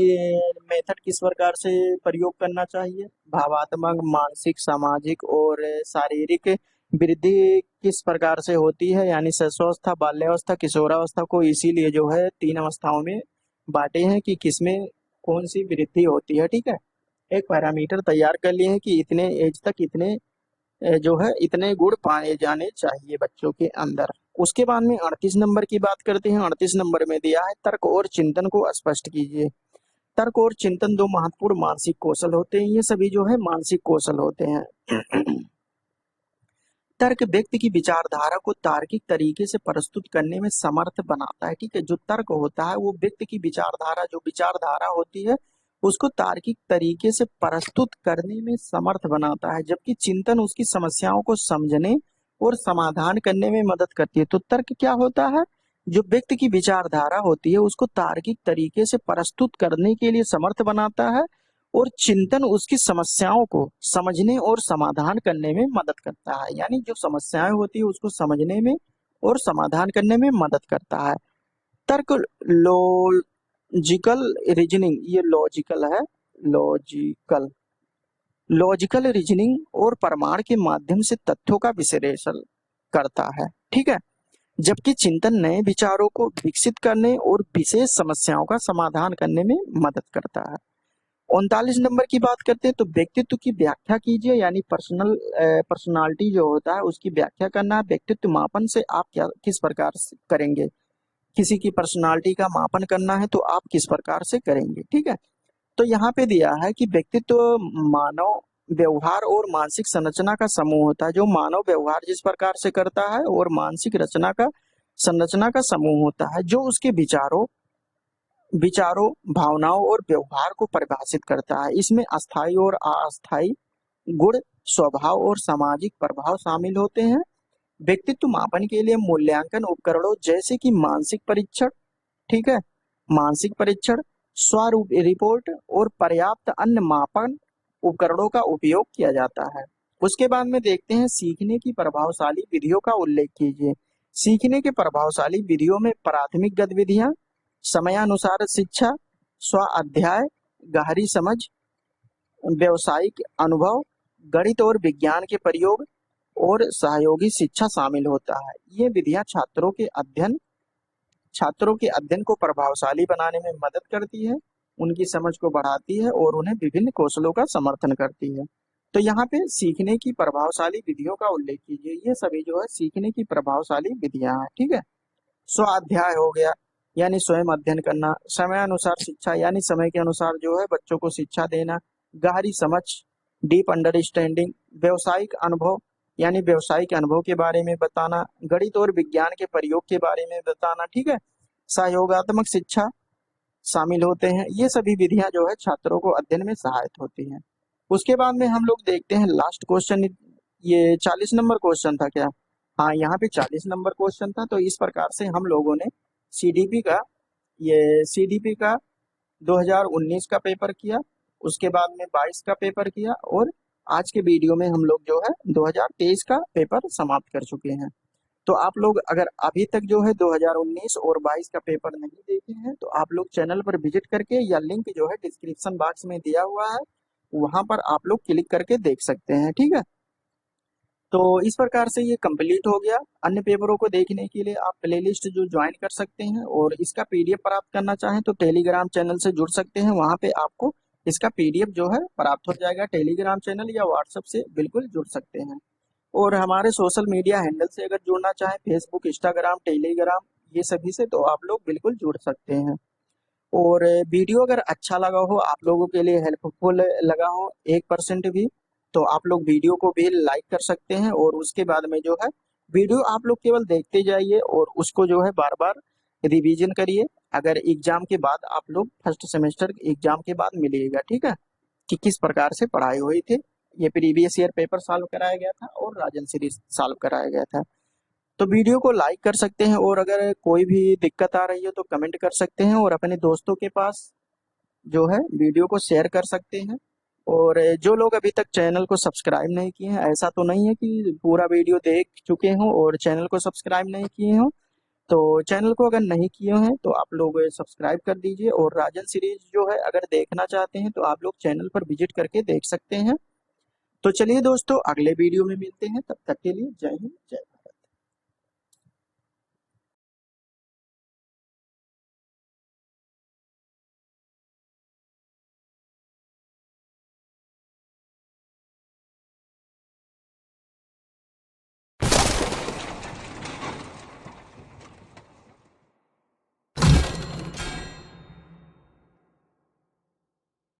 मेथड किस प्रकार से प्रयोग करना चाहिए, भावात्मक, मानसिक, सामाजिक और शारीरिक वृद्धि किस प्रकार से होती है, यानी शिशुअवस्था, बाल्यावस्था, किशोरावस्था को इसीलिए जो है 3 अवस्थाओं में बांटे हैं कि किसमें कौन सी वृद्धि होती है, ठीक है। एक पैरामीटर तैयार कर लिए हैं कि इतने एज तक इतने जो है इतने गुण पाए जाने चाहिए बच्चों के अंदर। उसके बाद में 38 नंबर की बात करते हैं। 38 नंबर में दिया है तर्क और चिंतन को स्पष्ट कीजिए। तर्क और चिंतन 2 महत्वपूर्ण मानसिक कौशल होते हैं, ये सभी जो है मानसिक कौशल होते हैं। तर्क व्यक्ति की विचारधारा को तार्किक तरीके से प्रस्तुत करने में समर्थ बनाता है, ठीक है। जो तर्क होता है वो व्यक्ति की विचारधारा, जो विचारधारा होती है उसको तार्किक तरीके से प्रस्तुत करने में समर्थ बनाता है, जबकि चिंतन उसकी समस्याओं को समझने और समाधान करने में मदद करती है। तो तर्क क्या होता है? जो व्यक्ति की विचारधारा होती है उसको तार्किक तरीके से प्रस्तुत करने के लिए समर्थ बनाता है, और चिंतन उसकी समस्याओं को समझने और समाधान करने में मदद करता है। यानी जो समस्याएं होती है उसको समझने में और समाधान करने में मदद करता है। तर्क लॉजिकल रीजनिंग, ये लॉजिकल है, लॉजिकल लॉजिकल रीजनिंग और प्रमाण के माध्यम से तथ्यों का विश्लेषण करता है। ठीक है, जबकि चिंतन नए विचारों को विकसित करने और विशेष समस्याओं का समाधान करने में मदद करता है। 39 नंबर की बात करते हैं, तो व्यक्तित्व की व्याख्या कीजिए। यानी पर्सनालिटी जो होता है उसकी व्याख्या करना है। व्यक्तित्व मापन से आप क्या किस प्रकार से करेंगे? किसी की पर्सनालिटी का मापन करना है तो आप किस प्रकार से करेंगे? ठीक है, तो यहाँ पे दिया है कि व्यक्तित्व मानव व्यवहार और मानसिक संरचना का समूह होता है। जो मानव व्यवहार जिस प्रकार से करता है और मानसिक संरचना का समूह होता है, जो उसके विचारों, भावनाओं और व्यवहार को परिभाषित करता है। इसमें अस्थायी और अस्थायी गुण, स्वभाव और सामाजिक प्रभाव शामिल होते हैं। व्यक्तित्व मापन के लिए मूल्यांकन उपकरणों जैसे कि मानसिक परीक्षण, ठीक है, मानसिक परीक्षण, स्वरूप रिपोर्ट और पर्याप्त अन्य मापन उपकरणों का उपयोग किया जाता है। उसके बाद में देखते हैं सीखने की प्रभावशाली विधियों का उल्लेख कीजिए। सीखने के प्रभावशाली विधियों में प्राथमिक गतिविधियां, समयानुसार शिक्षा, स्व अध्याय, गहरी समझ, व्यवसायिक अनुभव, गणित और विज्ञान के प्रयोग और सहयोगी शिक्षा शामिल होता है। ये विधियां छात्रों के अध्ययन को प्रभावशाली बनाने में मदद करती है, उनकी समझ को बढ़ाती है और उन्हें विभिन्न कौशलों का समर्थन करती है। तो यहाँ पे सीखने की प्रभावशाली विधियों का उल्लेख कीजिए। ये सभी जो है सीखने की प्रभावशाली विधियां हैं। ठीक है, स्वाध्याय हो गया यानी स्वयं अध्ययन करना, समयानुसार शिक्षा यानी समय के अनुसार जो है बच्चों को शिक्षा देना, गहरी समझ, डीप अंडरस्टैंडिंग, व्यवसायिक अनुभव यानी व्यवसायिक अनुभव के बारे में बताना, गणित और विज्ञान के प्रयोग के बारे में बताना। ठीक है, सहयोगात्मक शिक्षा शामिल होते हैं। ये सभी विधियां जो है छात्रों को अध्ययन में सहायक होती हैं। उसके बाद में हम लोग देखते हैं लास्ट क्वेश्चन, ये 40 नंबर क्वेश्चन था क्या? हाँ, यहाँ पे 40 नंबर क्वेश्चन था। तो इस प्रकार से हम लोगों ने सीडीपी का सीडीपी का 2019 का पेपर किया, उसके बाद में 22 का पेपर किया, और आज के वीडियो में हम लोग जो है 2023 का पेपर समाप्त कर चुके हैं। तो आप लोग अगर अभी तक जो है 2019 और 22 का पेपर नहीं देखे हैं तो आप लोग चैनल पर विजिट करके, या लिंक जो है डिस्क्रिप्शन बॉक्स में दिया हुआ है वहां पर आप लोग क्लिक करके देख सकते हैं। ठीक है, तो इस प्रकार से ये कंप्लीट हो गया। अन्य पेपरों को देखने के लिए आप प्लेलिस्ट जो ज्वाइन कर सकते हैं, और इसका पीडीएफ प्राप्त करना चाहें तो टेलीग्राम चैनल से जुड़ सकते हैं। वहां पे आपको इसका पीडीएफ जो है प्राप्त हो जाएगा। टेलीग्राम चैनल या व्हाट्सएप से बिल्कुल जुड़ सकते हैं। और हमारे सोशल मीडिया हैंडल से अगर जुड़ना चाहें, फेसबुक, इंस्टाग्राम, टेलीग्राम, ये सभी से, तो आप लोग बिल्कुल जुड़ सकते हैं। और वीडियो अगर अच्छा लगा हो, आप लोगों के लिए हेल्पफुल लगा हो 1% भी, तो आप लोग वीडियो को भी लाइक कर सकते हैं। और उसके बाद में जो है वीडियो आप लोग केवल देखते जाइए और उसको जो है बार बार रिवीजन करिए। अगर एग्जाम के बाद आप लोग फर्स्ट सेमेस्टर एग्जाम के बाद मिलिएगा, ठीक है, कि किस प्रकार से पढ़ाई हुई थी। ये प्रीवियस ईयर पेपर सॉल्व कराया गया था और राजन सीरीज सॉल्व कराया गया था। तो वीडियो को लाइक कर सकते हैं, और अगर कोई भी दिक्कत आ रही है तो कमेंट कर सकते हैं, और अपने दोस्तों के पास जो है वीडियो को शेयर कर सकते हैं। और जो लोग अभी तक चैनल को सब्सक्राइब नहीं किए हैं, ऐसा तो नहीं है कि पूरा वीडियो देख चुके हों और चैनल को सब्सक्राइब नहीं किए हों, तो चैनल को अगर नहीं किए हैं तो आप लोग सब्सक्राइब कर दीजिए। और राजन सीरीज जो है अगर देखना चाहते हैं तो आप लोग चैनल पर विजिट करके देख सकते हैं। तो चलिए दोस्तों, अगले वीडियो में मिलते हैं, तब तक के लिए जय हिंद, जय